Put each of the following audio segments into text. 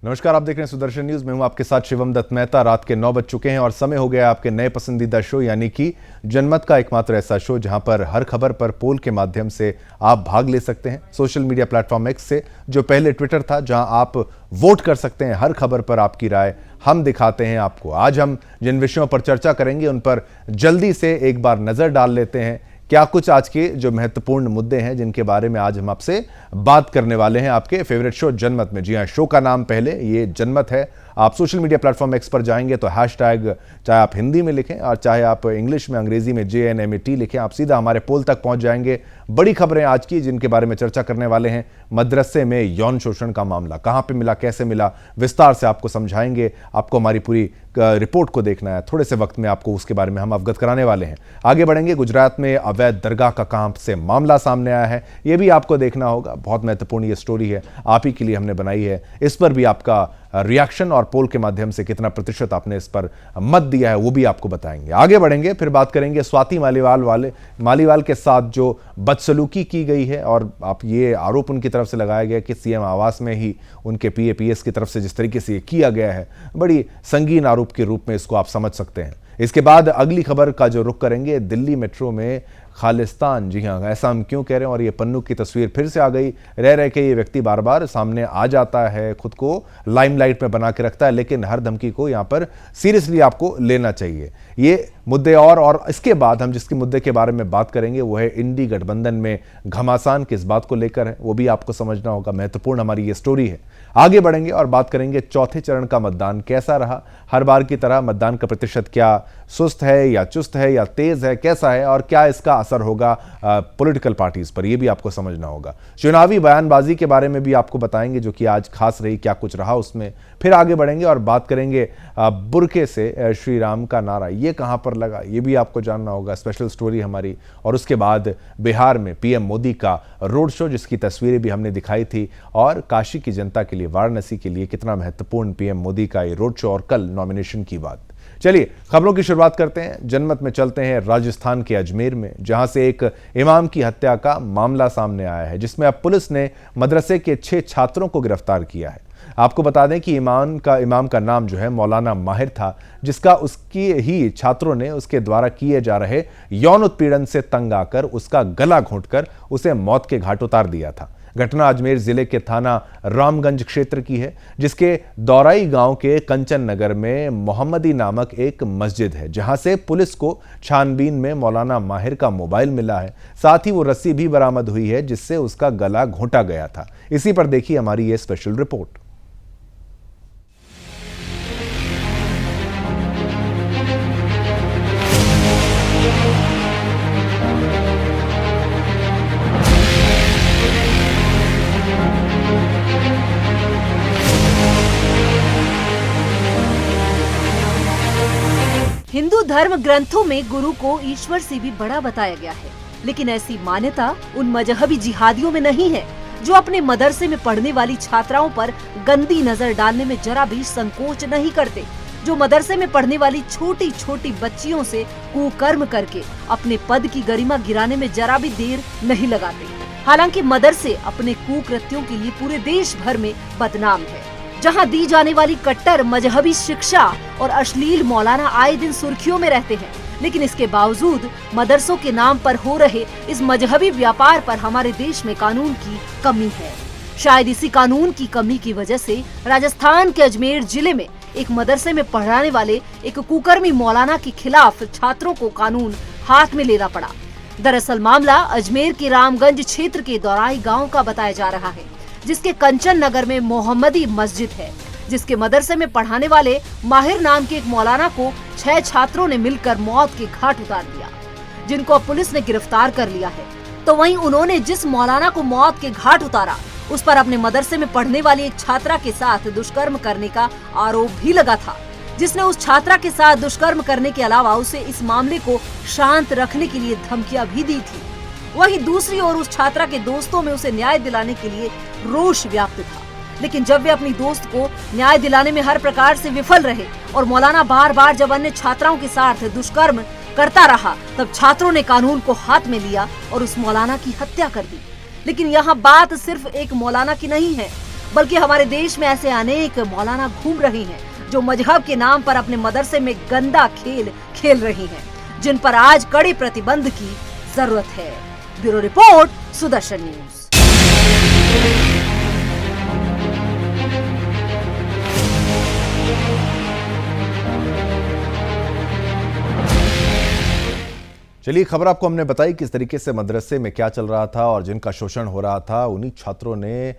नमस्कार, आप देख रहे हैं सुदर्शन न्यूज। मैं हूं आपके साथ शिवम दत्त मेहता। रात के 9 बज चुके हैं और समय हो गया आपके नए पसंदीदा शो यानी कि जनमत का एकमात्र ऐसा शो जहां पर हर खबर पर पोल के माध्यम से आप भाग ले सकते हैं। सोशल मीडिया प्लेटफॉर्म एक्स से, जो पहले ट्विटर था, जहां आप वोट कर सकते हैं। हर खबर पर आपकी राय हम दिखाते हैं आपको। आज हम जिन विषयों पर चर्चा करेंगे उन पर जल्दी से एक बार नजर डाल लेते हैं। क्या कुछ आज के जो महत्वपूर्ण मुद्दे हैं जिनके बारे में आज हम आपसे बात करने वाले हैं आपके फेवरेट शो जनमत में। जी हां, शो का नाम पहले ये जनमत है। आप सोशल मीडिया प्लेटफॉर्म एक्स पर जाएंगे तो हैशटैग चाहे आप हिंदी में लिखें और चाहे आप इंग्लिश में, अंग्रेजी में JNMAT लिखें, आप सीधा हमारे पोल तक पहुंच जाएंगे। बड़ी खबरें आज की जिनके बारे में चर्चा करने वाले हैं। मदरसे में यौन शोषण का मामला कहां पे मिला, कैसे मिला, विस्तार से आपको समझाएंगे। आपको हमारी पूरी रिपोर्ट को देखना है। थोड़े से वक्त में आपको उसके बारे में हम अवगत कराने वाले हैं। आगे बढ़ेंगे। गुजरात में अवैध दरगाह का कहां से मामला सामने आया है, यह भी आपको देखना होगा। बहुत महत्वपूर्ण ये स्टोरी है, आप ही के लिए हमने बनाई है। इस पर भी आपका रिएक्शन और पोल के माध्यम से कितना प्रतिशत आपने इस पर मत दिया है वो भी आपको बताएंगे। आगे बढ़ेंगे, फिर बात करेंगे स्वाति मालीवाल के साथ जो बदसलूकी की गई है और आप ये आरोप उनकी तरफ से लगाया गया कि CM आवास में ही उनके PA-PS की तरफ से जिस तरीके से ये किया गया है, बड़ी संगीन आरोप के रूप में इसको आप समझ सकते हैं। इसके बाद अगली खबर का जो रुख करेंगे, दिल्ली मेट्रो में खालिस्तान। जी हाँ, ऐसा हम क्यों कह रहे हैं और ये पन्नू की तस्वीर फिर से आ गई। रह के ये व्यक्ति बार बार सामने आ जाता है, खुद को लाइमलाइट में बना के रखता है, लेकिन हर धमकी को यहाँ पर सीरियसली आपको लेना चाहिए। ये मुद्दे और इसके बाद हम जिसके मुद्दे के बारे में बात करेंगे वो है इंडी गठबंधन में घमासान किस बात को लेकर है, वो भी आपको समझना होगा। महत्वपूर्ण हमारी ये स्टोरी है। आगे बढ़ेंगे और बात करेंगे चौथे चरण का मतदान कैसा रहा। हर बार की तरह मतदान का प्रतिशत क्या सुस्त है या चुस्त है या तेज है, कैसा है और क्या इसका असर होगा पॉलिटिकल पार्टीज पर, यह भी आपको समझना होगा। चुनावी बयानबाजी के बारे में भी आपको बताएंगे जो कि आज खास रही, क्या कुछ रहा उसमें। फिर आगे बढ़ेंगे और बात करेंगे बुरके से श्री राम का नारा ये कहां पर लगा, ये भी आपको जानना होगा। स्पेशल स्टोरी हमारी। और उसके बाद बिहार में PM मोदी का रोड शो जिसकी तस्वीरें भी हमने दिखाई थी, और काशी की जनता के लिए, वाराणसी के लिए कितना महत्वपूर्ण PM मोदी का ये रोड शो और कल नॉमिनेशन की बात। चलिए खबरों की शुरुआत करते हैं। जनमत में चलते हैं राजस्थान के अजमेर में, जहां से एक इमाम की हत्या का मामला सामने आया है, जिसमें अब पुलिस ने मदरसे के 6 छात्रों को गिरफ्तार किया है। आपको बता दें कि इमाम का नाम जो है मौलाना माहिर था, जिसका उसकी ही छात्रों ने उसके द्वारा किए जा रहे यौन उत्पीड़न से तंग आकर उसका गला घोंटकर उसे मौत के घाट उतार दिया था। घटना अजमेर जिले के थाना रामगंज क्षेत्र की है, जिसके दौराई गांव के कंचन नगर में मोहम्मदी नामक एक मस्जिद है, जहां से पुलिस को छानबीन में मौलाना माहिर का मोबाइल मिला है। साथ ही वो रस्सी भी बरामद हुई है जिससे उसका गला घोंटा गया था। इसी पर देखिए हमारी ये स्पेशल रिपोर्ट। हिंदू धर्म ग्रंथों में गुरु को ईश्वर से भी बड़ा बताया गया है, लेकिन ऐसी मान्यता उन मजहबी जिहादियों में नहीं है जो अपने मदरसे में पढ़ने वाली छात्राओं पर गंदी नजर डालने में जरा भी संकोच नहीं करते, जो मदरसे में पढ़ने वाली छोटी छोटी बच्चियों से कुकर्म करके अपने पद की गरिमा गिराने में जरा भी देर नहीं लगाते। हालांकि मदरसे अपने कुकृत्यों के लिए पूरे देश भर में बदनाम है, जहां दी जाने वाली कट्टर मजहबी शिक्षा और अश्लील मौलाना आए दिन सुर्खियों में रहते हैं। लेकिन इसके बावजूद मदरसों के नाम पर हो रहे इस मजहबी व्यापार पर हमारे देश में कानून की कमी है। शायद इसी कानून की कमी की वजह से राजस्थान के अजमेर जिले में एक मदरसे में पढ़ाने वाले एक कुकर्मी मौलाना के खिलाफ छात्रों को कानून हाथ में लेना पड़ा। दरअसल मामला अजमेर के रामगंज क्षेत्र के दौराई गाँव का बताया जा रहा है, जिसके कंचन नगर में मोहम्मदी मस्जिद है, जिसके मदरसे में पढ़ाने वाले माहिर नाम के एक मौलाना को 6 छात्रों ने मिलकर मौत के घाट उतार दिया, जिनको अब पुलिस ने गिरफ्तार कर लिया है। तो वहीं उन्होंने जिस मौलाना को मौत के घाट उतारा, उस पर अपने मदरसे में पढ़ने वाली एक छात्रा के साथ दुष्कर्म करने का आरोप भी लगा था, जिसने उस छात्रा के साथ दुष्कर्म करने के अलावा उसे इस मामले को शांत रखने के लिए धमकियां भी दी थी। वहीं दूसरी ओर उस छात्रा के दोस्तों में उसे न्याय दिलाने के लिए रोष व्याप्त था, लेकिन जब वे अपनी दोस्त को न्याय दिलाने में हर प्रकार से विफल रहे और मौलाना बार बार जब अन्य छात्राओं के साथ दुष्कर्म करता रहा, तब छात्रों ने कानून को हाथ में लिया और उस मौलाना की हत्या कर दी। लेकिन यहाँ बात सिर्फ एक मौलाना की नहीं है, बल्कि हमारे देश में ऐसे अनेक मौलाना घूम रहे हैं जो मजहब के नाम पर अपने मदरसे में गंदा खेल खेल रही हैं, जिन पर आज कड़े प्रतिबंध की जरूरत है। Bureau report, Sudarshan news. चलिए, खबर आपको हमने बताई किस तरीके से मदरसे में क्या चल रहा था और जिनका शोषण हो रहा था उन्हीं छात्रों ने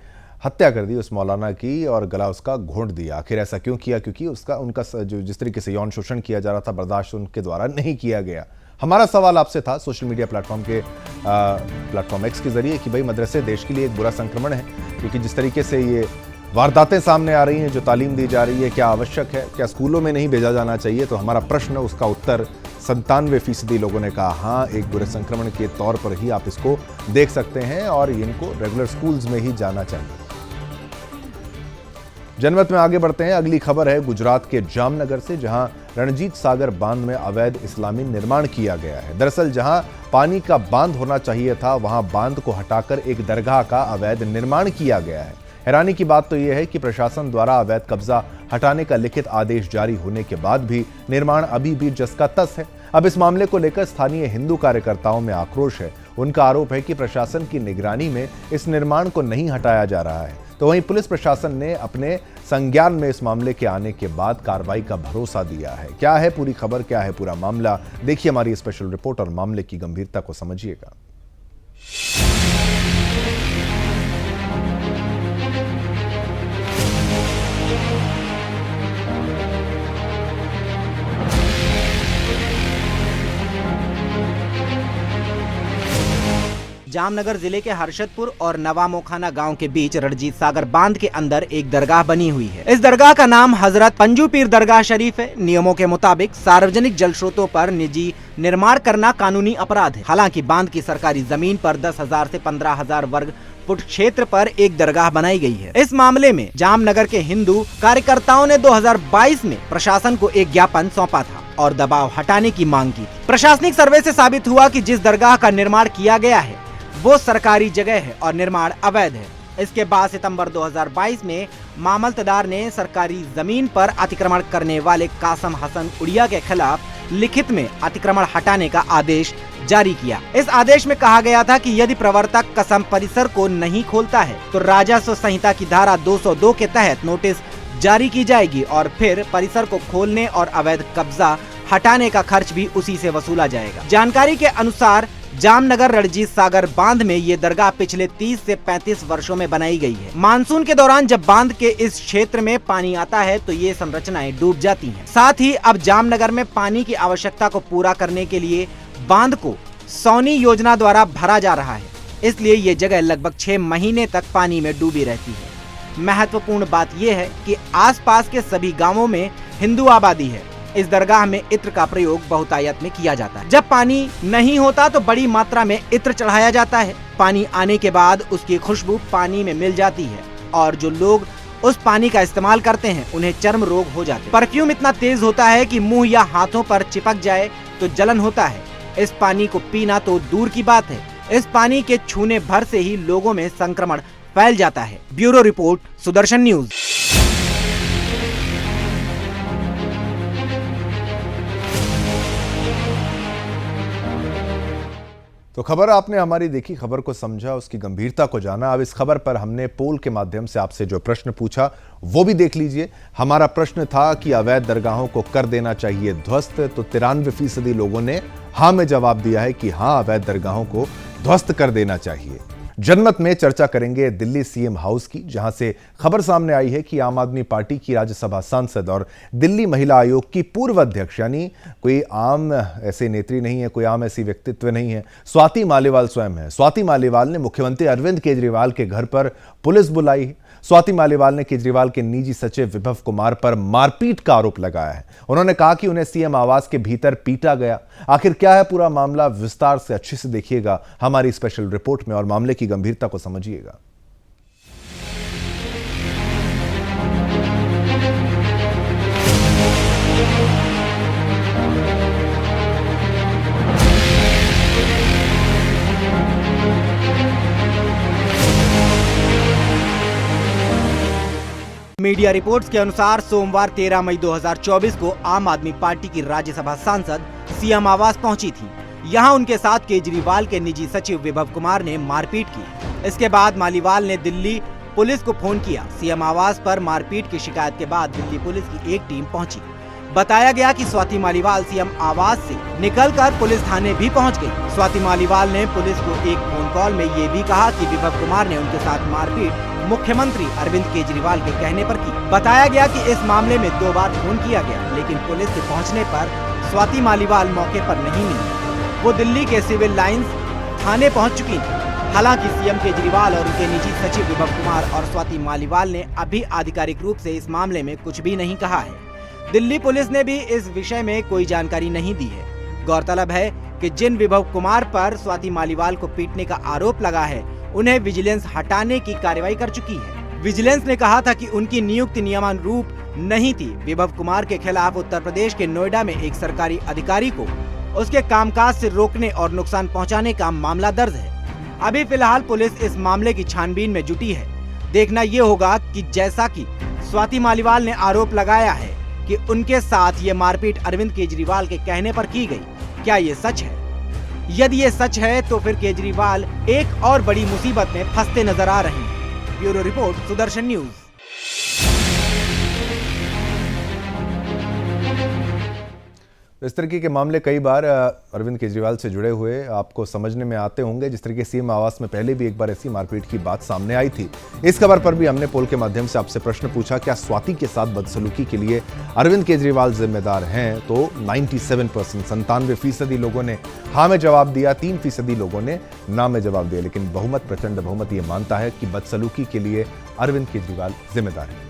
हत्या कर दी उस मौलाना की और गला उसका घोंट दिया। आखिर ऐसा क्यों किया? क्योंकि उनका जो जिस तरीके से यौन शोषण किया जा रहा था बर्दाश्त उनके द्वारा नहीं किया गया। हमारा सवाल आपसे था सोशल मीडिया प्लेटफॉर्म एक्स के जरिए कि भाई मदरसे देश के लिए एक बुरा संक्रमण है, क्योंकि जिस तरीके से ये वारदातें सामने आ रही हैं, जो तालीम दी जा रही है, क्या आवश्यक है? क्या स्कूलों में नहीं भेजा जाना चाहिए? तो हमारा प्रश्न, उसका उत्तर 97% लोगों ने कहा हाँ, एक बुरे संक्रमण के तौर पर ही आप इसको देख सकते हैं और इनको रेगुलर स्कूल्स में ही जाना चाहिए। जनमत में आगे बढ़ते हैं। अगली खबर है गुजरात के जामनगर से, जहां रणजीत सागर बांध में अवैध इस्लामी निर्माण किया गया है। दरअसल जहां पानी का बांध होना चाहिए था, वहां बांध को हटाकर एक दरगाह का अवैध निर्माण किया गया है। हैरानी की बात तो यह है कि प्रशासन द्वारा अवैध कब्जा हटाने का लिखित आदेश जारी होने के बाद भी निर्माण अभी भी जस का तस है। अब इस मामले को लेकर स्थानीय हिंदू कार्यकर्ताओं में आक्रोश है। उनका आरोप है कि प्रशासन की निगरानी में इस निर्माण को नहीं हटाया जा रहा है। तो वहीं पुलिस प्रशासन ने अपने संज्ञान में इस मामले के आने के बाद कार्रवाई का भरोसा दिया है। क्या है पूरी खबर, क्या है पूरा मामला, देखिए हमारी स्पेशल रिपोर्ट और मामले की गंभीरता को समझिएगा। जामनगर जिले के हर्षदपुर और नवामोखाना गांव के बीच रणजीत सागर बांध के अंदर एक दरगाह बनी हुई है। इस दरगाह का नाम हजरत पंजू पीर दरगाह शरीफ है। नियमों के मुताबिक सार्वजनिक जल स्रोतों पर निजी निर्माण करना कानूनी अपराध है। हालांकि बांध की सरकारी जमीन पर 10,000 से 15,000 वर्ग फुट क्षेत्र पर एक दरगाह बनाई गई है। इस मामले में जामनगर के हिंदू कार्यकर्ताओं ने 2022 में प्रशासन को एक ज्ञापन सौंपा था और दबाव हटाने की मांग की। प्रशासनिक सर्वे से साबित हुआ कि जिस दरगाह का निर्माण किया गया है वो सरकारी जगह है और निर्माण अवैध है। इसके बाद सितंबर 2022 में मामलतदार ने सरकारी जमीन पर अतिक्रमण करने वाले कासम हसन उड़िया के खिलाफ लिखित में अतिक्रमण हटाने का आदेश जारी किया। इस आदेश में कहा गया था कि यदि प्रवर्तक कसम परिसर को नहीं खोलता है तो राजस्व संहिता की धारा 202 के तहत नोटिस जारी की जाएगी और फिर परिसर को खोलने और अवैध कब्जा हटाने का खर्च भी उसी से वसूला जाएगा। जानकारी के अनुसार जामनगर रणजीत सागर बांध में ये दरगाह पिछले 30 से 35 वर्षों में बनाई गई है। मानसून के दौरान जब बांध के इस क्षेत्र में पानी आता है तो ये संरचनाएं डूब जाती हैं। साथ ही अब जामनगर में पानी की आवश्यकता को पूरा करने के लिए बांध को सौनी योजना द्वारा भरा जा रहा है, इसलिए ये जगह लगभग 6 महीने तक पानी में डूबी रहती है। महत्वपूर्ण बात यह है कि आसपास के सभी गाँवों में हिंदू आबादी है। इस दरगाह में इत्र का प्रयोग बहुतायत में किया जाता है। जब पानी नहीं होता तो बड़ी मात्रा में इत्र चढ़ाया जाता है। पानी आने के बाद उसकी खुशबू पानी में मिल जाती है और जो लोग उस पानी का इस्तेमाल करते हैं उन्हें चर्म रोग हो जाते हैं। परफ्यूम इतना तेज होता है कि मुंह या हाथों पर चिपक जाए तो जलन होता है। इस पानी को पीना तो दूर की बात है, इस पानी के छूने भर से ही लोगों में संक्रमण फैल जाता है। Bureau report, Sudarshan news. तो खबर आपने हमारी देखी, खबर को समझा, उसकी गंभीरता को जाना। अब इस खबर पर हमने पोल के माध्यम से आपसे जो प्रश्न पूछा वो भी देख लीजिए। हमारा प्रश्न था कि अवैध दरगाहों को कर देना चाहिए ध्वस्त, तो 93% लोगों ने हाँ में जवाब दिया है कि हाँ, अवैध दरगाहों को ध्वस्त कर देना चाहिए। जनमत में चर्चा करेंगे दिल्ली सीएम हाउस की, जहां से खबर सामने आई है कि आम आदमी पार्टी की राज्यसभा सांसद और दिल्ली महिला आयोग की पूर्व अध्यक्ष, यानी कोई आम ऐसे नेत्री नहीं है, कोई आम ऐसी व्यक्तित्व नहीं है, स्वाति मालीवाल स्वयं है। स्वाति मालीवाल ने मुख्यमंत्री अरविंद केजरीवाल के घर पर पुलिस बुलाई है। स्वाति मालीवाल ने केजरीवाल के निजी सचिव विभव कुमार पर मारपीट का आरोप लगाया है। उन्होंने कहा कि उन्हें सीएम आवास के भीतर पीटा गया। आखिर क्या है पूरा मामला, विस्तार से अच्छे से देखिएगा हमारी स्पेशल रिपोर्ट में और मामले की गंभीरता को समझिएगा। मीडिया रिपोर्ट्स के अनुसार सोमवार 13 मई 2024 को आम आदमी पार्टी की राज्यसभा सांसद सीएम आवास पहुंची थी। यहां उनके साथ केजरीवाल के निजी सचिव विभव कुमार ने मारपीट की। इसके बाद मालीवाल ने दिल्ली पुलिस को फोन किया। सीएम आवास पर मारपीट की शिकायत के बाद दिल्ली पुलिस की एक टीम पहुंची। बताया गया कि स्वाति मालीवाल सीएम आवास से निकलकर पुलिस थाने भी पहुंच गई। स्वाति मालीवाल ने पुलिस को एक फोन कॉल में ये भी कहा कि विभव कुमार ने उनके साथ मारपीट मुख्यमंत्री अरविंद केजरीवाल के कहने पर की। बताया गया कि इस मामले में 2 बार फोन किया गया, लेकिन पुलिस के पहुंचने पर स्वाति मालीवाल मौके पर नहीं मिली। वो दिल्ली के सिविल लाइंस थाने पहुंच चुकी थी। हालांकि सीएम केजरीवाल और उनके निजी सचिव विभव कुमार और स्वाति मालीवाल ने अभी आधिकारिक रूप से इस मामले में कुछ भी नहीं कहा है। दिल्ली पुलिस ने भी इस विषय में कोई जानकारी नहीं दी है। गौरतलब है कि जिन विभव कुमार पर स्वाति मालीवाल को पीटने का आरोप लगा है, उन्हें विजिलेंस हटाने की कार्रवाई कर चुकी है। विजिलेंस ने कहा था कि उनकी नियुक्ति नियमानुरूप नहीं थी। विभव कुमार के खिलाफ उत्तर प्रदेश के नोएडा में एक सरकारी अधिकारी को उसके कामकाज से रोकने और नुकसान पहुंचाने का मामला दर्ज है। अभी फिलहाल पुलिस इस मामले की छानबीन में जुटी है। देखना ये होगा कि जैसा कि स्वाति मालीवाल ने आरोप लगाया है कि उनके साथ ये मारपीट अरविंद केजरीवाल के कहने पर की गई, क्या ये सच है? यदि ये सच है तो फिर केजरीवाल एक और बड़ी मुसीबत में फंसते नजर आ रहे हैं। Bureau report, Sudarshan news. इस तरीके के मामले कई बार अरविंद केजरीवाल से जुड़े हुए आपको समझने में आते होंगे। जिस तरीके सीएम आवास में पहले भी एक बार ऐसी मारपीट की बात सामने आई थी। इस खबर पर भी हमने पोल के माध्यम से आपसे प्रश्न पूछा, क्या स्वाति के साथ बदसलूकी के लिए अरविंद केजरीवाल जिम्मेदार हैं? तो 97% 97% लोगों ने हाँ में जवाब दिया, 3% लोगों ने ना में जवाब दिया। लेकिन बहुमत, प्रचंड बहुमत ये मानता है कि बदसलूकी के लिए अरविंद केजरीवाल जिम्मेदार है।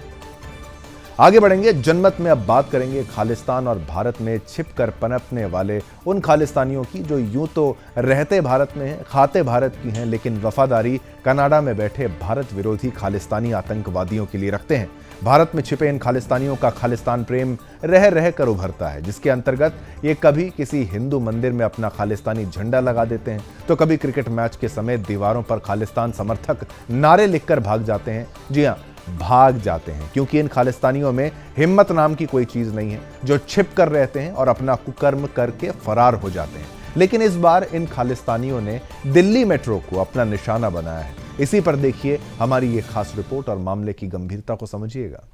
आगे बढ़ेंगे। जनमत में अब बात करेंगे खालिस्तान और भारत में छिपकर पनपने वाले उन खालिस्तानियों की जो यूं तो रहते भारत में हैं, खाते भारत की हैं, लेकिन वफादारी कनाडा में बैठे भारत विरोधी खालिस्तानी आतंकवादियों के लिए रखते हैं। भारत में छिपे इन खालिस्तानियों का खालिस्तान प्रेम रह रह कर उभरता है, जिसके अंतर्गत ये कभी किसी हिंदू मंदिर में अपना खालिस्तानी झंडा लगा देते हैं, तो कभी क्रिकेट मैच के समय दीवारों पर खालिस्तान समर्थक नारे लिखकर भाग जाते हैं। जी हाँ, भाग जाते हैं, क्योंकि इन खालिस्तानियों में हिम्मत नाम की कोई चीज नहीं है, जो छिप कर रहते हैं और अपना कुकर्म करके फरार हो जाते हैं। लेकिन इस बार इन खालिस्तानियों ने दिल्ली मेट्रो को अपना निशाना बनाया है। इसी पर देखिए हमारी ये खास रिपोर्ट और मामले की गंभीरता को समझिएगा।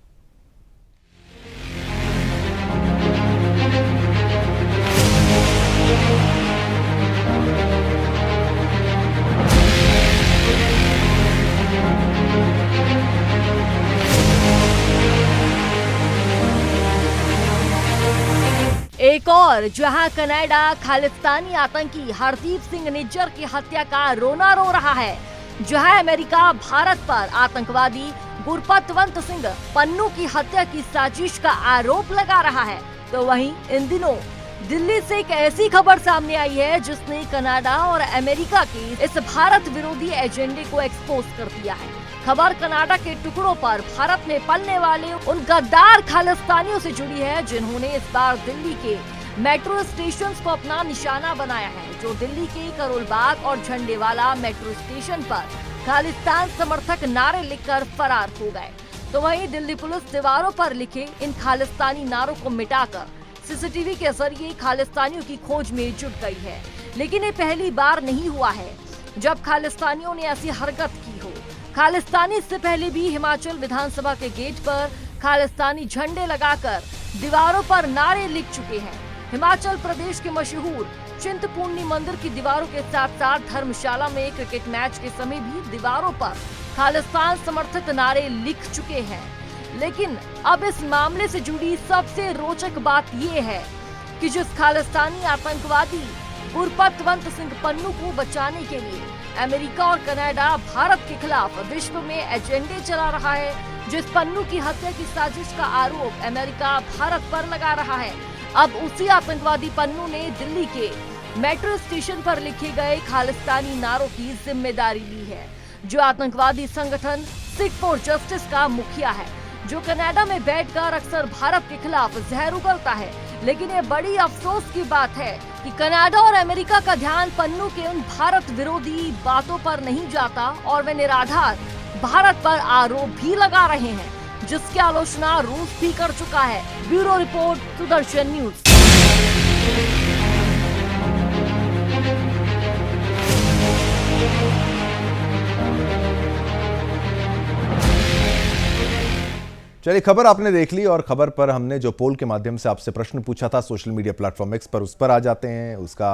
एक और जहां कनाडा खालिस्तानी आतंकी हरदीप सिंह निज्जर की हत्या का रोना रो रहा है, जहां अमेरिका भारत पर आतंकवादी गुरपतवंत सिंह पन्नू की हत्या की साजिश का आरोप लगा रहा है, तो वहीं इन दिनों दिल्ली से एक ऐसी खबर सामने आई है जिसने कनाडा और अमेरिका के इस भारत विरोधी एजेंडे को एक्सपोज कर दिया है। खबर कनाडा के टुकड़ों पर भारत में पलने वाले उन गद्दार खालिस्तानियों से जुड़ी है, जिन्होंने इस बार दिल्ली के मेट्रो स्टेशन को अपना निशाना बनाया है, जो दिल्ली के करोलबाग और झंडेवाला मेट्रो स्टेशन पर खालिस्तान समर्थक नारे लिखकर फरार हो गए। तो वहीं दिल्ली पुलिस दीवारों पर लिखे इन खालिस्तानी नारों को मिटाकर सीसीटीवी के जरिए खालिस्तानियों की खोज में जुट गई है। लेकिन ये पहली बार नहीं हुआ है जब खालिस्तानियों ने ऐसी हरकत की हो। खालिस्तानी इससे पहले भी हिमाचल विधानसभा के गेट पर खालिस्तानी झंडे लगाकर दीवारों पर नारे लिख चुके हैं। हिमाचल प्रदेश के मशहूर चिंतपूर्णी मंदिर की दीवारों के साथ साथ धर्मशाला में क्रिकेट मैच के समय भी दीवारों पर खालिस्तान समर्थक नारे लिख चुके हैं। लेकिन अब इस मामले से जुड़ी सबसे रोचक बात ये है कि जिस खालिस्तानी आतंकवादी गुरपतवंत सिंह पन्नू को बचाने के लिए अमेरिका और कनाडा भारत के खिलाफ विश्व में एजेंडे चला रहा है, जिस पन्नू की हत्या की साजिश का आरोप अमेरिका भारत पर लगा रहा है, अब उसी आतंकवादी पन्नू ने दिल्ली के मेट्रो स्टेशन पर लिखे गए खालिस्तानी नारों की जिम्मेदारी ली है। जो आतंकवादी संगठन सिख फॉर जस्टिस का मुखिया है, जो कनाडा में बैठकर अक्सर भारत के खिलाफ जहर उगलता है। लेकिन ये बड़ी अफसोस की बात है कि कनाडा और अमेरिका का ध्यान पन्नू के उन भारत विरोधी बातों पर नहीं जाता और वे निराधार भारत पर आरोप भी लगा रहे हैं। जिसकी आलोचना रूस भी कर चुका है। Bureau report, Sudarshan news. चलिए, खबर आपने देख ली और खबर पर हमने जो पोल के माध्यम से आपसे प्रश्न पूछा था सोशल मीडिया प्लेटफॉर्म एक्स पर, उस पर आ जाते हैं। उसका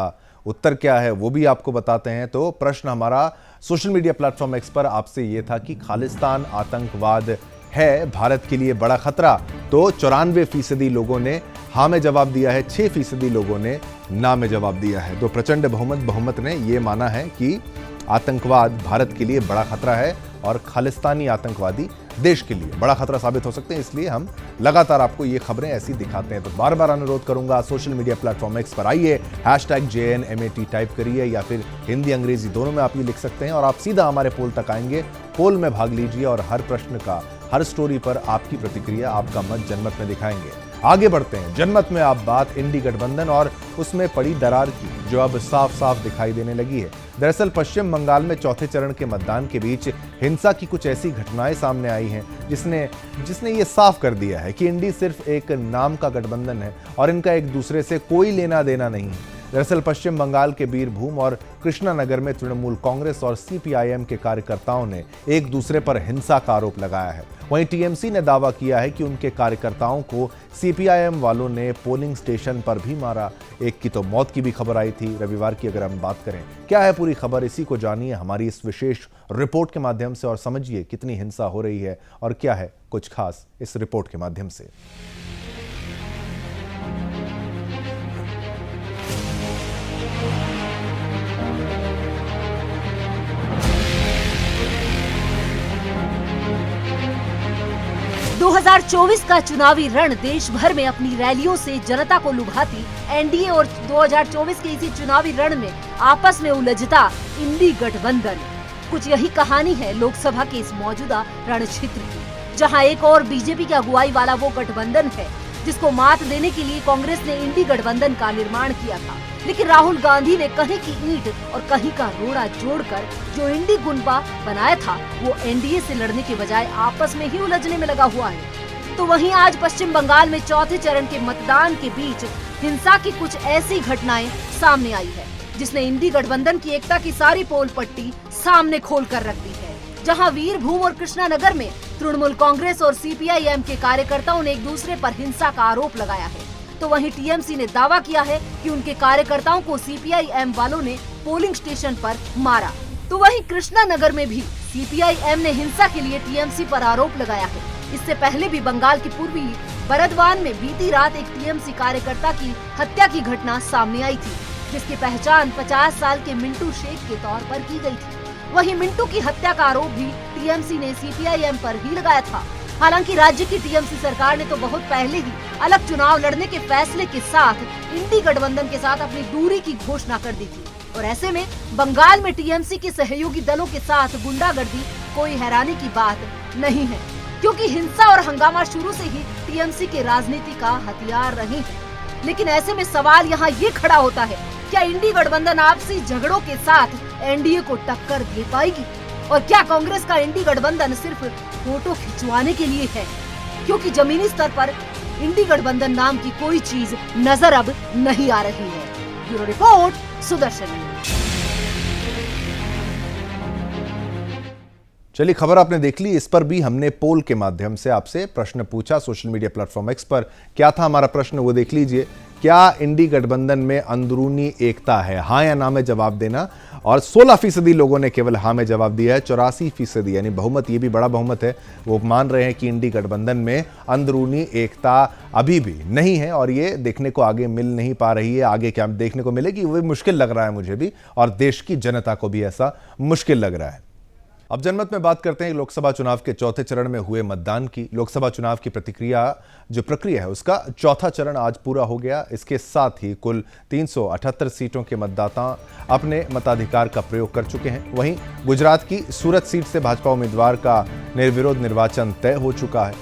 उत्तर क्या है वो भी आपको बताते हैं। तो प्रश्न हमारा सोशल मीडिया प्लेटफॉर्म एक्स पर आपसे ये था कि खालिस्तान आतंकवाद है भारत के लिए बड़ा खतरा। तो 94% लोगों ने हाँ में जवाब दिया है, 6% लोगों ने ना में जवाब दिया है। तो प्रचंड बहुमत ने ये माना है कि आतंकवाद भारत के लिए बड़ा खतरा है और खालिस्तानी आतंकवादी देश के लिए बड़ा खतरा साबित हो सकते हैं। इसलिए हम लगातार आपको ये खबरें ऐसी दिखाते हैं। तो बार बार अनुरोध करूंगा, सोशल मीडिया प्लेटफॉर्म एक्स पर आइए, #JNMAT टाइप करिए या फिर हिंदी अंग्रेजी दोनों में आप ये लिख सकते हैं और आप सीधा हमारे पोल तक आएंगे। पोल में भाग लीजिए और हर प्रश्न का, हर स्टोरी पर आपकी प्रतिक्रिया, आपका मत जनमत में दिखाएंगे। आगे बढ़ते हैं। जनमत में आप बात इंडी गठबंधन और उसमें पड़ी दरार की, जो अब साफ साफ दिखाई देने लगी है। दरअसल पश्चिम बंगाल में चौथे चरण के मतदान के बीच हिंसा की कुछ ऐसी घटनाएं सामने आई हैं जिसने ये साफ कर दिया है कि इंडी सिर्फ एक नाम का गठबंधन है और इनका एक दूसरे से कोई लेना देना नहीं है। दरअसल पश्चिम बंगाल के बीरभूम और कृष्णानगर में तृणमूल कांग्रेस और CPIM के कार्यकर्ताओं ने एक दूसरे पर हिंसा का आरोप लगाया है। वहीं TMC ने दावा किया है कि उनके कार्यकर्ताओं को CPIM वालों ने पोलिंग स्टेशन पर भी मारा। एक की तो मौत की भी खबर आई थी रविवार की। अगर हम बात करें, क्या है पूरी खबर, इसी को जानिए हमारी इस विशेष रिपोर्ट के माध्यम से और समझिए कितनी हिंसा हो रही है और क्या है कुछ खास इस रिपोर्ट के माध्यम से। दो 2024 का चुनावी रण देश भर में अपनी रैलियों से जनता को लुभाती एनडीए और 2024 के इसी चुनावी रण में आपस में उलझता इंडी गठबंधन। कुछ यही कहानी है लोकसभा के इस मौजूदा रण क्षेत्र की, जहां एक और बीजेपी की अगुवाई वाला वो गठबंधन है जिसको मात देने के लिए कांग्रेस ने इंडी गठबंधन का निर्माण किया था। लेकिन राहुल गांधी ने कहीं की ईंट और कहीं का रोड़ा जोड़कर जो इंडी गुनबा बनाया था वो एनडीए से लड़ने के बजाय आपस में ही उलझने में लगा हुआ है। तो वहीं आज पश्चिम बंगाल में चौथे चरण के मतदान के बीच हिंसा की कुछ ऐसी घटनाएं सामने आई है जिसने इंडी गठबंधन की एकता की सारी पोल पट्टी सामने खोल कर रख दी है। जहां वीरभूम और कृष्णानगर में तृणमूल कांग्रेस और CPIM के कार्यकर्ताओं ने एक दूसरे पर हिंसा का आरोप लगाया है, तो वहीं TMC ने दावा किया है कि उनके कार्यकर्ताओं को CPIM वालों ने पोलिंग स्टेशन पर मारा। तो वहीं कृष्णानगर में भी CPIM ने हिंसा के लिए TMC पर आरोप लगाया है। इससे पहले भी बंगाल की पूर्वी बरदवान में बीती रात एक TMC कार्यकर्ता की हत्या की घटना सामने आई थी, जिसकी पहचान 50 साल के मिंटू शेख के तौर पर की गई थी। वहीं मिंटू की हत्या का आरोप भी TMC ने CPIM पर ही लगाया था। हालांकि राज्य की TMC सरकार ने तो बहुत पहले ही अलग चुनाव लड़ने के फैसले के साथ इंडी गठबंधन के साथ अपनी दूरी की घोषणा कर दी थी और ऐसे में बंगाल में TMC के सहयोगी दलों के साथ गुंडागर्दी कोई हैरानी की बात नहीं है, क्योंकि हिंसा और हंगामा शुरू से ही TMC के राजनीति का हथियार रही है। लेकिन ऐसे में सवाल यहाँ ये खड़ा होता है, क्या इंडी गठबंधन आपसी झगड़ों के साथ एनडीए को टक्कर दे पाएगी? और क्या कांग्रेस का इंडी गठबंधन सिर्फ फोटो खिंचवाने के लिए है? क्योंकि जमीनी स्तर पर इंडी गठबंधन नाम की कोई चीज नजर अब नहीं आ रही है। Bureau report, Sudarshan news. चलिए, खबर आपने देख ली। इस पर भी हमने पोल के माध्यम से आपसे प्रश्न पूछा सोशल मीडिया प्लेटफॉर्म एक्स पर। क्या था हमारा प्रश्न वो देख लीजिए। क्या इंडी गठबंधन में अंदरूनी एकता है? हाँ या ना में जवाब देना। और 16% लोगों ने केवल हाँ में जवाब दिया है। 84% यानी बहुमत, ये भी बड़ा बहुमत है, वो मान रहे हैं कि इंडी गठबंधन में अंदरूनी एकता अभी भी नहीं है और ये देखने को आगे मिल नहीं पा रही है। आगे क्या देखने को मिलेगी वो मुश्किल लग रहा है मुझे भी, और देश की जनता को भी ऐसा मुश्किल लग रहा है। अब जनमत में बात करते हैं लोकसभा चुनाव के चौथे चरण में हुए मतदान की। लोकसभा चुनाव की प्रक्रिया है उसका चौथा चरण आज पूरा हो गया। इसके साथ ही कुल 378 सीटों के मतदाता अपने मताधिकार का प्रयोग कर चुके हैं। वहीं गुजरात की सूरत सीट से भाजपा उम्मीदवार का निर्विरोध निर्वाचन तय हो चुका है।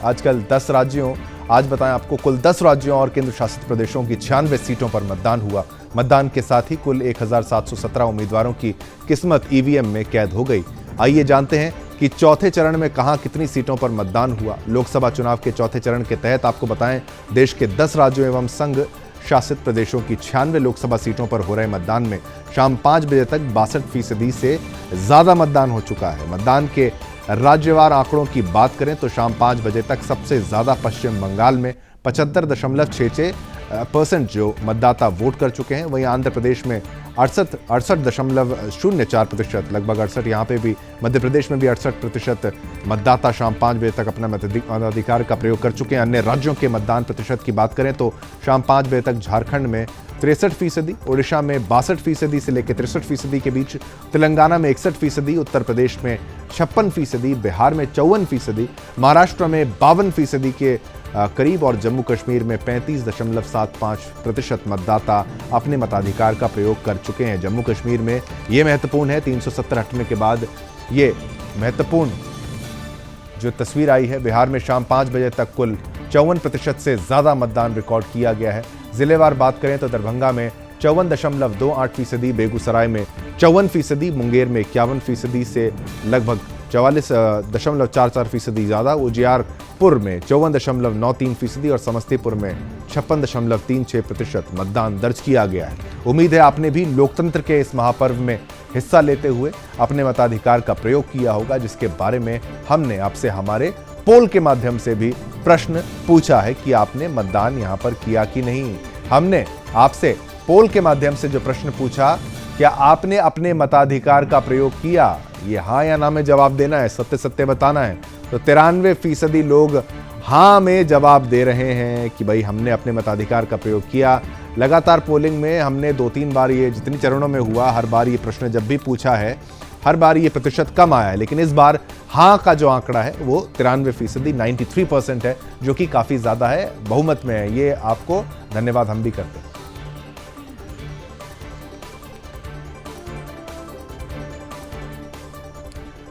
आज बताएं आपको, कुल 10 राज्यों और केंद्र शासित प्रदेशों की 96 सीटों पर मतदान हुआ। मतदान के साथ ही कुल 1717 उम्मीदवारों की किस्मत ईवीएम में कैद हो गई। आइए जानते हैं कि चौथे चरण में कहां कितनी सीटों पर मतदान हुआ। लोकसभा चुनाव के चौथे चरण के तहत आपको बताएं, देश के 10 राज्यों एवं संघ शासित प्रदेशों की 96 लोकसभा सीटों पर हो रहे मतदान में शाम 5 बजे तक 62% से ज्यादा मतदान हो चुका है। मतदान के राज्यवार आंकड़ों की बात करें तो शाम 5 बजे तक सबसे ज्यादा पश्चिम बंगाल में 75.66% जो मतदाता वोट कर चुके हैं। वहीं आंध्र प्रदेश में 68.04%, लगभग 68, यहाँ पे भी मध्य प्रदेश में भी 68% मतदाता शाम 5 बजे तक अपना मताधिकार का प्रयोग कर चुके हैं। अन्य राज्यों के मतदान प्रतिशत की बात करें तो शाम 5 बजे तक झारखंड में 63%, ओडिशा में 62% से लेकर 63% के बीच, तेलंगाना में 61%, उत्तर प्रदेश में 56%, बिहार में 54%, महाराष्ट्र में 52% के करीब और जम्मू कश्मीर में 35.75% मतदाता अपने मताधिकार का प्रयोग कर चुके हैं। जम्मू कश्मीर में ये महत्वपूर्ण है, 370 हटने के बाद ये महत्वपूर्ण जो तस्वीर आई है। बिहार में शाम 5 बजे तक कुल 54% से ज्यादा मतदान रिकॉर्ड किया गया है। जिलेवार बात करें तो दरभंगा में 54.28%, बेगूसराय में 54%, मुंगेर में 51% से लगभग 44.44% ज्यादा, उजियारपुर में 54.93% और समस्तीपुर में 56.36% मतदान दर्ज किया गया है। उम्मीद है आपने भी लोकतंत्र के इस महापर्व में हिस्सा लेते हुए अपने मताधिकार का प्रयोग किया होगा, जिसके बारे में हमने आपसे हमारे पोल के माध्यम से भी प्रश्न पूछा है कि आपने मतदान यहां पर किया कि नहीं। हमने आपसे पोल के माध्यम से जो प्रश्न पूछा, क्या आपने अपने मताधिकार का प्रयोग किया, ये हाँ या ना में जवाब देना है, सत्य सत्य बताना है। तो 93% लोग हाँ में जवाब दे रहे हैं कि भाई हमने अपने मताधिकार का प्रयोग किया। लगातार पोलिंग में हमने 2-3 बार, ये जितने चरणों में हुआ, हर बार ये प्रश्न जब भी पूछा है, हर बार ये प्रतिशत कम आया है, लेकिन इस बार हाँ का जो आंकड़ा है वो 93%, 93% है, जो कि काफी ज्यादा है, बहुमत में है। ये आपको धन्यवाद हम भी करते हैं।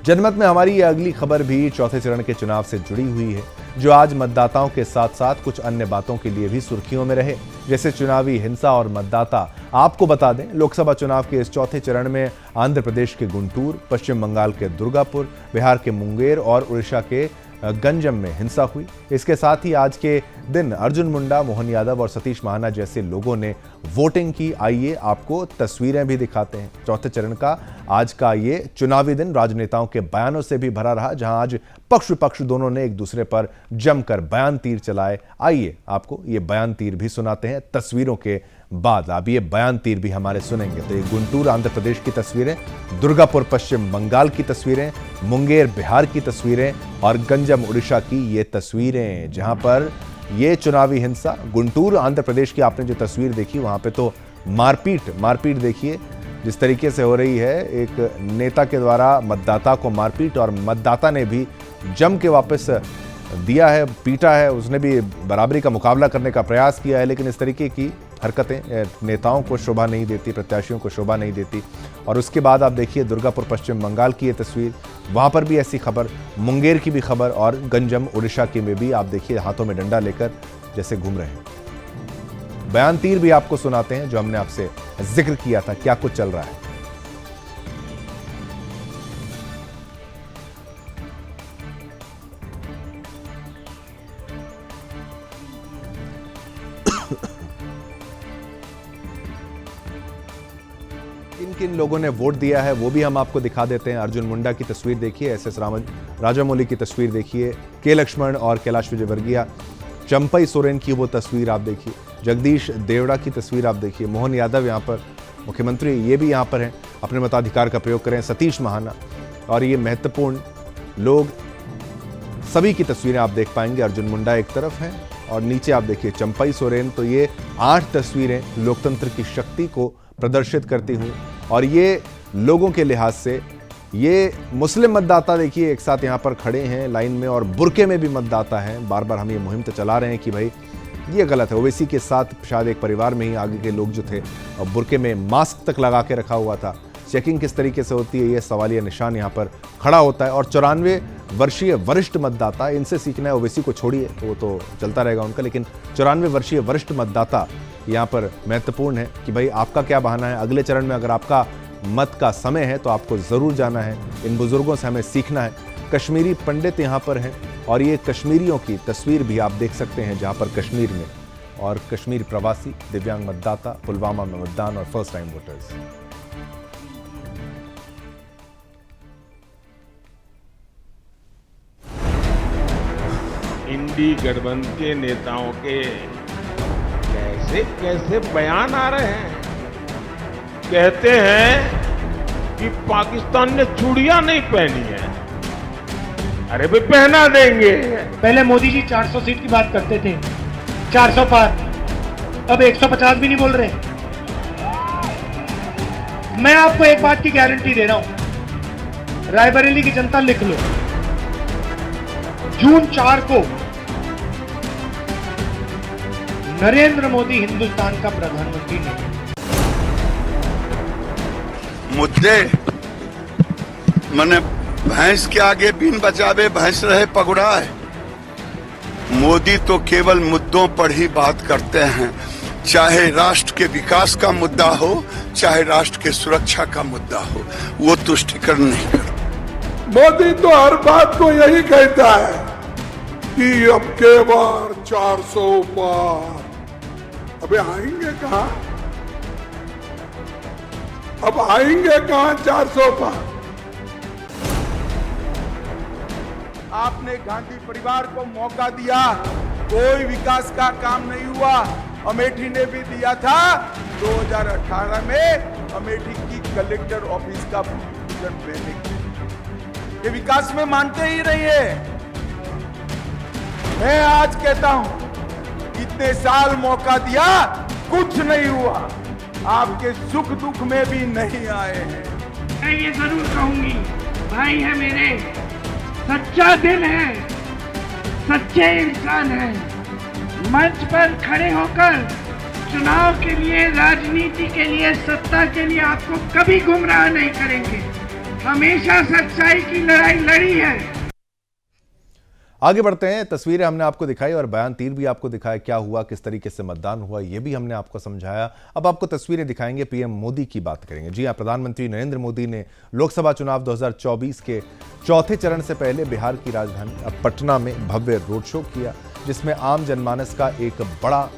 जनमत में हमारी ये अगली खबर भी चौथे चरण के चुनाव से जुड़ी हुई है, जो आज मतदाताओं के साथ साथ कुछ अन्य बातों के लिए भी सुर्खियों में रहे, जैसे चुनावी हिंसा और मतदाता। आपको बता दें, लोकसभा चुनाव के इस चौथे चरण में आंध्र प्रदेश के गुंटूर, पश्चिम बंगाल के दुर्गापुर, बिहार के मुंगेर और उड़ीसा के गंजम में हिंसा हुई। इसके साथ ही आज के दिन अर्जुन मुंडा, मोहन यादव और सतीश महाना जैसे लोगों ने वोटिंग की। आइए आपको तस्वीरें भी दिखाते हैं। चौथे चरण का आज का ये चुनावी दिन राजनेताओं के बयानों से भी भरा रहा, जहां आज पक्ष विपक्ष दोनों ने एक दूसरे पर जमकर बयान तीर चलाए। आइए आपको ये बयान तीर भी सुनाते हैं तस्वीरों के बाद। आप ये बयान तीर भी हमारे सुनेंगे। तो ये गुंटूर आंध्र प्रदेश की तस्वीरें, दुर्गापुर पश्चिम बंगाल की तस्वीरें, मुंगेर बिहार की तस्वीरें और गंजम उड़ीसा की ये तस्वीरें, जहां पर ये चुनावी हिंसा। गुंटूर आंध्र प्रदेश की आपने जो तस्वीर देखी, वहां पे तो मारपीट देखिए जिस तरीके से हो रही है। एक नेता के द्वारा मतदाता को मारपीट, और मतदाता ने भी जम के वापस दिया है, पीटा है, उसने भी बराबरी का मुकाबला करने का प्रयास किया है। लेकिन इस तरीके की हरकतें नेताओं को शोभा नहीं देती, प्रत्याशियों को शोभा नहीं देती। और उसके बाद आप देखिए दुर्गापुर पश्चिम बंगाल की ये तस्वीर, वहाँ पर भी ऐसी खबर, मुंगेर की भी खबर और गंजम उड़ीसा की में भी आप देखिए हाथों में डंडा लेकर जैसे घूम रहे हैं। बयान तीर भी आपको सुनाते हैं जो हमने आपसे जिक्र किया था, क्या कुछ चल रहा है। किन लोगों ने वोट दिया है वो भी हम आपको दिखा देते हैं। अर्जुन मुंडा की तस्वीर देखिए, SS राजामौली की तस्वीर देखिए, के लक्ष्मण और कैलाश विजयवर्गीय, चंपई सोरेन की वो तस्वीर आप देखिए, जगदीश देवड़ा की तस्वीर आप देखिए, मोहन यादव यहाँ पर मुख्यमंत्री, ये भी यहाँ पर हैं, अपने मताधिकार का प्रयोग करें, सतीश महाना, और ये महत्वपूर्ण लोग सभी की तस्वीरें आप देख पाएंगे। अर्जुन मुंडा एक तरफ हैं और नीचे आप देखिए चंपई सोरेन। तो ये 8 तस्वीरें लोकतंत्र की शक्ति को प्रदर्शित करती हुई, और ये लोगों के लिहाज से ये मुस्लिम मतदाता देखिए एक साथ यहाँ पर खड़े हैं लाइन में, और बुरके में भी मतदाता हैं। बार बार हम ये मुहिम तो चला रहे हैं कि भाई ये गलत है। ओवैसी के साथ शायद एक परिवार में ही आगे के लोग जो थे और बुरके में मास्क तक लगा के रखा हुआ था। चेकिंग किस तरीके से होती है ये सवालिया निशान यहाँ पर खड़ा होता है। और 94 वर्षीय वरिष्ठ मतदाता, इनसे सीखना है, ओवैसी को छोड़िए वो तो चलता रहेगा उनका, लेकिन 94 वर्षीय वरिष्ठ मतदाता यहाँ पर महत्वपूर्ण है कि भाई आपका क्या बहाना है। अगले चरण में अगर आपका मत का समय है तो आपको ज़रूर जाना है। इन बुजुर्गों से हमें सीखना है। कश्मीरी पंडित यहाँ पर हैं और ये कश्मीरियों की तस्वीर भी आप देख सकते हैं जहाँ पर कश्मीर में और कश्मीर प्रवासी, दिव्यांग मतदाता, पुलवामा में मतदान और फर्स्ट टाइम वोटर्स। इंडी गठबंधन के नेताओं के कैसे कैसे बयान आ रहे हैं। कहते हैं कि पाकिस्तान ने चूड़ियां नहीं पहनी है। अरे भाई पहना देंगे। पहले मोदी जी 400 सीट की बात करते थे, 400 पार, अब 150 भी नहीं बोल रहे। मैं आपको एक बात की गारंटी दे रहा हूं, रायबरेली की जनता लिख लो, जून 4 को नरेंद्र मोदी हिंदुस्तान का प्रधानमंत्री नहीं। मुद्दे मने भैंस के आगे बीन बजावे भैंस रहे पगुड़ाए। मोदी तो केवल मुद्दों पर ही बात करते हैं, चाहे राष्ट्र के विकास का मुद्दा हो, चाहे राष्ट्र के सुरक्षा का मुद्दा हो, वो तुष्टिकरण नहीं करते। मोदी तो हर बात को यही कहता है कि अब के बार 400 पार। अबे आएंगे कहाँ? अब आएंगे कहाँ 400 पार? आपने गांधी परिवार को मौका दिया, कोई विकास का काम नहीं हुआ। अमेठी ने भी दिया था 2018 में अमेठी की कलेक्टर ऑफिस का भूमिपूजन लेने के। ये विकास में मानते ही नहीं है। मैं आज कहता हूं, इतने साल मौका दिया, कुछ नहीं हुआ। आपके सुख दुख में भी नहीं आए हैं। मैं ये जरूर कहूंगी, भाई है मेरे, सच्चा दिल है, सच्चे इंसान है। मंच पर खड़े होकर चुनाव के लिए, राजनीति के लिए, सत्ता के लिए आपको कभी गुमराह नहीं करेंगे। हमेशा सच्चाई की लड़ाई लड़ी है। आगे बढ़ते हैं। तस्वीरें हमने आपको दिखाई और बयान तीर भी आपको दिखाया, क्या हुआ, किस तरीके से मतदान हुआ, यह भी हमने आपको समझाया। अब आपको तस्वीरें दिखाएंगे, पीएम मोदी की बात करेंगे। जी हां, प्रधानमंत्री नरेंद्र मोदी ने लोकसभा चुनाव 2024 के चौथे चरण से पहले बिहार की राजधानी पटना में भव्य रोड शो किया, जिसमें आम जनमानस का एक बड़ा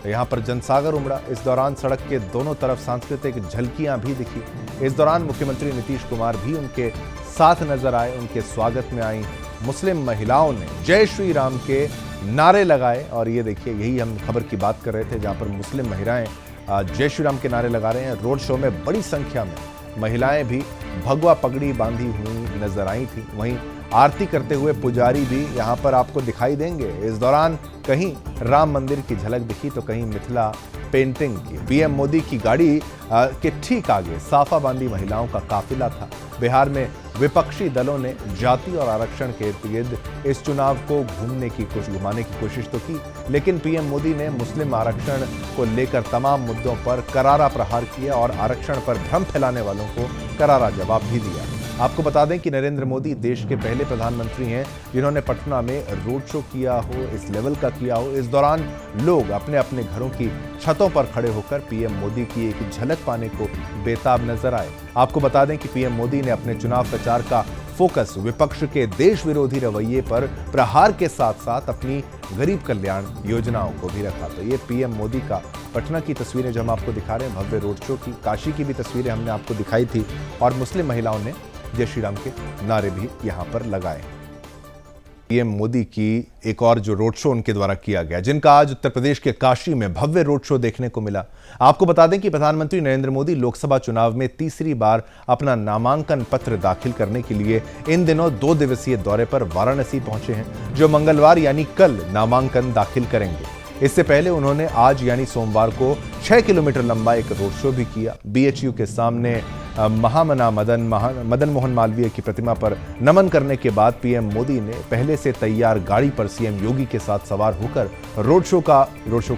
यहाँ पर जनसागर उमड़ा। इस दौरान सड़क के दोनों तरफ सांस्कृतिक झलकियां भी दिखी। इस दौरान मुख्यमंत्री नीतीश कुमार भी उनके साथ नजर आए। उनके स्वागत में आई मुस्लिम महिलाओं ने जय श्री राम के नारे लगाए और ये देखिए, यही हम खबर की बात कर रहे थे, जहां पर मुस्लिम महिलाएं जय श्री राम के नारे लगा रहे हैं। रोड शो में बड़ी संख्या में महिलाएं भी भगवा पगड़ी बांधी हुई नजर आई थी। वहीं आरती करते हुए पुजारी भी यहां पर आपको दिखाई देंगे। इस दौरान कहीं राम मंदिर की झलक दिखी तो कहीं मिथिला पेंटिंग की। पीएम मोदी की गाड़ी के ठीक आगे साफा बांधी महिलाओं का काफिला था। बिहार में विपक्षी दलों ने जाति और आरक्षण के इर्द गिर्द इस चुनाव को घुमाने की कोशिश तो की, लेकिन पीएम मोदी ने मुस्लिम आरक्षण को लेकर तमाम मुद्दों पर करारा प्रहार किया और आरक्षण पर भ्रम फैलाने वालों को करारा जवाब भी दिया। आपको बता दें कि नरेंद्र मोदी देश के पहले प्रधानमंत्री हैं जिन्होंने पटना में रोड शो किया हो, इस लेवल का किया हो। इस दौरान लोग अपने अपने घरों की छतों पर खड़े होकर पीएम मोदी की एक झलक पाने को बेताब नजर आए। आपको बता दें कि पीएम मोदी ने अपने चुनाव प्रचार का फोकस विपक्ष के देश विरोधी रवैये पर प्रहार के साथ साथ अपनी गरीब कल्याण योजनाओं को भी रखा। तो ये पीएम मोदी का पटना की तस्वीरें जो हम आपको दिखा रहे हैं, भव्य रोड शो की। काशी की भी तस्वीरें हमने आपको दिखाई थी और मुस्लिम महिलाओं ने जय श्री राम के नारे भी यहां पर लगाए। पीएम मोदी की एक और जो रोड शो उनके द्वारा किया गया, जिनका आज उत्तर प्रदेश के काशी में भव्य रोड शो देखने को मिला। आपको बता दें कि प्रधानमंत्री नरेंद्र मोदी लोकसभा चुनाव में तीसरी बार अपना नामांकन पत्र दाखिल करने के लिए इन दिनों 2 दिवसीय दौरे पर वाराणसी पहुंचे हैं, जो मंगलवार यानी कल नामांकन दाखिल करेंगे। इससे पहले उन्होंने आज यानी सोमवार को 6 किलोमीटर लंबा एक रोड शो भी किया। बीएचयू के सामने महामना मदन मोहन मालवीय की प्रतिमा पर नमन करने के बाद पीएम मोदी ने पहले से तैयार गाड़ी पर सीएम योगी के साथ सवार होकर रोड शो का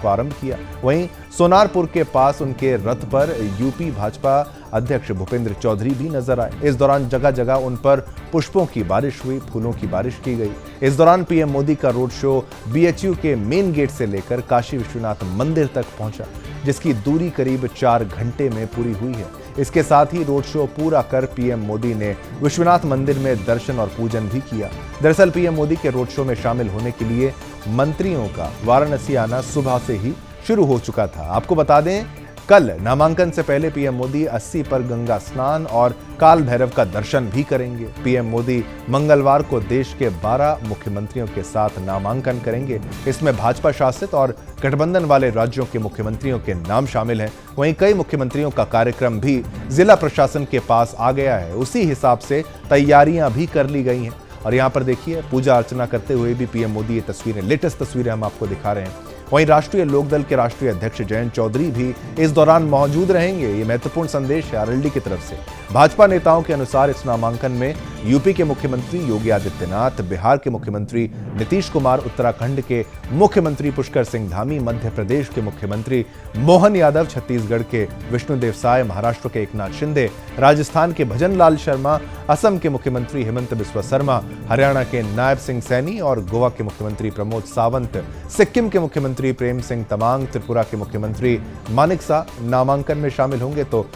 आरंभ किया। वहीं सोनारपुर के पास उनके रथ पर यूपी भाजपा अध्यक्ष भूपेंद्र चौधरी भी नजर आए। इस दौरान जगह जगह उन पर पुष्पों की बारिश हुई, फूलों की बारिश की गई। इस दौरान पीएम मोदी का रोड शो बीएचयू के मेन गेट से लेकर काशी विश्वनाथ मंदिर तक पहुंचा, जिसकी दूरी करीब 4 घंटे में पूरी हुई है। इसके साथ ही रोड शो पूरा कर पीएम मोदी ने विश्वनाथ मंदिर में दर्शन और पूजन भी किया। दरअसल पीएम मोदी के रोड शो में शामिल होने के लिए मंत्रियों का वाराणसी आना सुबह से ही शुरू हो चुका था। आपको बता दें, कल नामांकन से पहले पीएम मोदी 80 पर गंगा स्नान और काल भैरव का दर्शन भी करेंगे। पीएम मोदी मंगलवार को देश के 12 मुख्यमंत्रियों के साथ नामांकन करेंगे। इसमें भाजपा शासित और गठबंधन वाले राज्यों के मुख्यमंत्रियों के नाम शामिल हैं। वहीं कई मुख्यमंत्रियों का कार्यक्रम भी जिला प्रशासन के पास आ गया है। उसी हिसाब से तैयारियां भी कर ली गई हैं। और यहाँ पर देखिए, पूजा अर्चना करते हुए भी पीएम मोदी ये तस्वीरें, लेटेस्ट तस्वीरें हम आपको दिखा रहे हैं। वहीं राष्ट्रीय लोकदल के राष्ट्रीय अध्यक्ष जयंत चौधरी भी इस दौरान मौजूद रहेंगे। ये महत्वपूर्ण संदेश है आरएलडी की तरफ से। भाजपा नेताओं के अनुसार इस नामांकन में यूपी के मुख्यमंत्री योगी आदित्यनाथ, बिहार के मुख्यमंत्री नीतीश कुमार, उत्तराखंड के मुख्यमंत्री पुष्कर सिंह धामी, मध्य प्रदेश के मुख्यमंत्री मोहन यादव, छत्तीसगढ़ के विष्णुदेव साय, महाराष्ट्र के एकनाथ शिंदे, राजस्थान के भजन लाल शर्मा, असम के मुख्यमंत्री हेमंत बिस्वा शर्मा, हरियाणा के नायब सिंह सैनी और गोवा के मुख्यमंत्री प्रमोद सावंत, सिक्किम के मुख्यमंत्री प्रेम सिंह तमांग, त्रिपुरा के मुख्यमंत्री मानिक सा नामांकन में शामिल होंगे। तो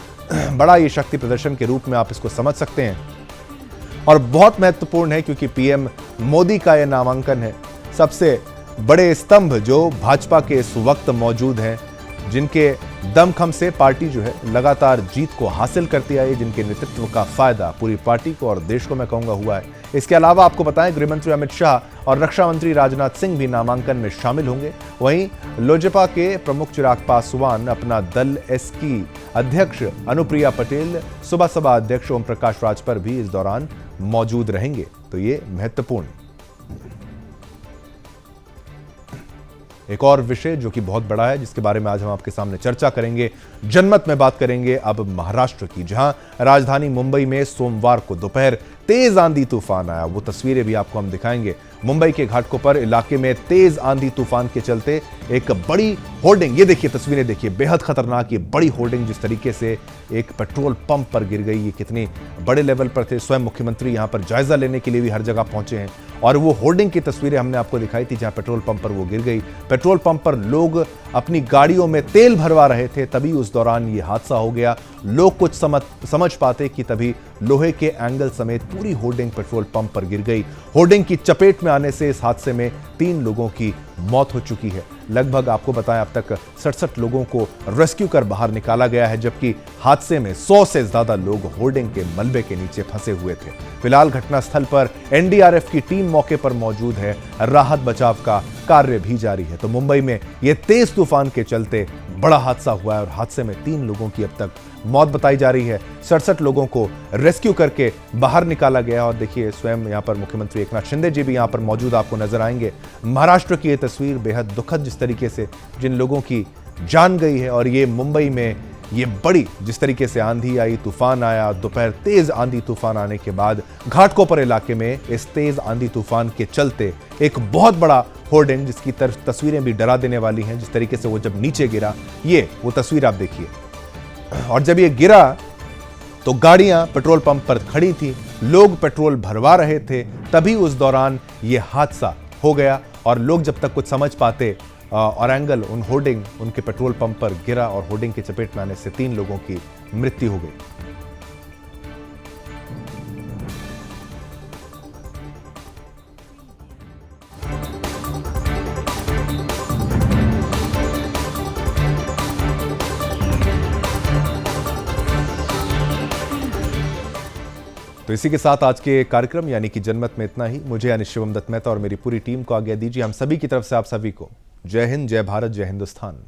बड़ा ये शक्ति प्रदर्शन के रूप में आप इसको समझ सकते हैं और बहुत महत्वपूर्ण है, क्योंकि पीएम मोदी का यह नामांकन है। सबसे बड़े स्तंभ जो भाजपा के इस वक्त मौजूद हैं, जिनके दमखम से पार्टी जो है लगातार जीत को हासिल करती आई, जिनके नेतृत्व का फायदा पूरी पार्टी को और देश को मैं कहूंगा हुआ है। इसके अलावा आपको बताएं, गृहमंत्री अमित शाह और रक्षा मंत्री राजनाथ सिंह भी नामांकन में शामिल होंगे। वहीं लोजपा के प्रमुख चिराग पासवान, अपना दल एस की अध्यक्ष अनुप्रिया पटेल, सुबह सभा अध्यक्ष ओम प्रकाश राजभर भी इस दौरान मौजूद रहेंगे। तो ये महत्वपूर्ण। एक और विषय जो कि बहुत बड़ा है, जिसके बारे में आज हम आपके सामने चर्चा करेंगे, जनमत में बात करेंगे अब महाराष्ट्र की, जहां राजधानी मुंबई में सोमवार को दोपहर तेज आंधी तूफान आया। वो तस्वीरें भी आपको हम दिखाएंगे। मुंबई के घाटकोपर इलाके में तेज आंधी तूफान के चलते एक बड़ी होर्डिंग, ये देखिए तस्वीरें देखिए, बेहद खतरनाक ये बड़ी होर्डिंग जिस तरीके से एक पेट्रोल पंप पर गिर गई। ये कितने बड़े लेवल पर थे। स्वयं मुख्यमंत्री यहां पर जायजा लेने के लिए भी हर जगह पहुंचे हैं और वो होर्डिंग की तस्वीरें हमने आपको दिखाई थी, जहां पेट्रोल पंप पर वो गिर गई। पेट्रोल पंप पर लोग अपनी गाड़ियों में तेल भरवा रहे थे, तभी उस दौरान ये हादसा हो गया। लोग कुछ समझ पाते कि तभी लोहे के एंगल समेत पूरी होर्डिंग पेट्रोल पंप पर गिर गई। होर्डिंग की चपेट में आने से इस हादसे में 3 लोगों की मौत हो चुकी है। लगभग आपको बताएं, अब तक 67 लोगों को रेस्क्यू कर बाहर निकाला गया है, जबकि हादसे में 100 से ज्यादा लोग होर्डिंग के मलबे के नीचे फंसे हुए थे। फिलहाल घटनास्थल पर एनडीआरएफ की टीम मौके पर मौजूद है। राहत बचाव का कार्य भी जारी है। तो मुंबई में यह तेज तूफान के चलते बड़ा हादसा हुआ है और हादसे में 3 लोगों की अब तक मौत बताई जा रही है। 67 लोगों को रेस्क्यू करके बाहर निकाला गया। और देखिए, स्वयं यहां पर मुख्यमंत्री एकनाथ शिंदे जी भी यहां पर मौजूद आपको नजर आएंगे। महाराष्ट्र की यह तस्वीर बेहद दुखद, जिस तरीके से जिन लोगों की जान गई है। और ये मुंबई में ये बड़ी जिस तरीके से आंधी आई, तूफान आया, दोपहर तेज आंधी तूफान आने के बाद घाटकोपर इलाके में इस तेज आंधी तूफान के चलते एक बहुत बड़ा होर्डिंग, जिसकी तस्वीरें भी डरा देने वाली हैं, जिस तरीके से वो जब नीचे गिरा, ये वो तस्वीर आप देखिए। और जब ये गिरा तो गाड़ियां पेट्रोल पंप पर खड़ी थी, लोग पेट्रोल भरवा रहे थे, तभी उस दौरान ये हादसा हो गया। और लोग जब तक कुछ समझ पाते और एंगल उन होर्डिंग उनके पेट्रोल पंप पर गिरा और होर्डिंग के चपेट में आने से 3 लोगों की मृत्यु हो गई। तो इसी के साथ आज के कार्यक्रम यानी कि जनमत में इतना ही। मुझे यानी शिवम दत्त मेहता और मेरी पूरी टीम को आज्ञा दीजिए। हम सभी की तरफ से आप सभी को जय हिंद, जय भारत, जय हिंदुस्तान।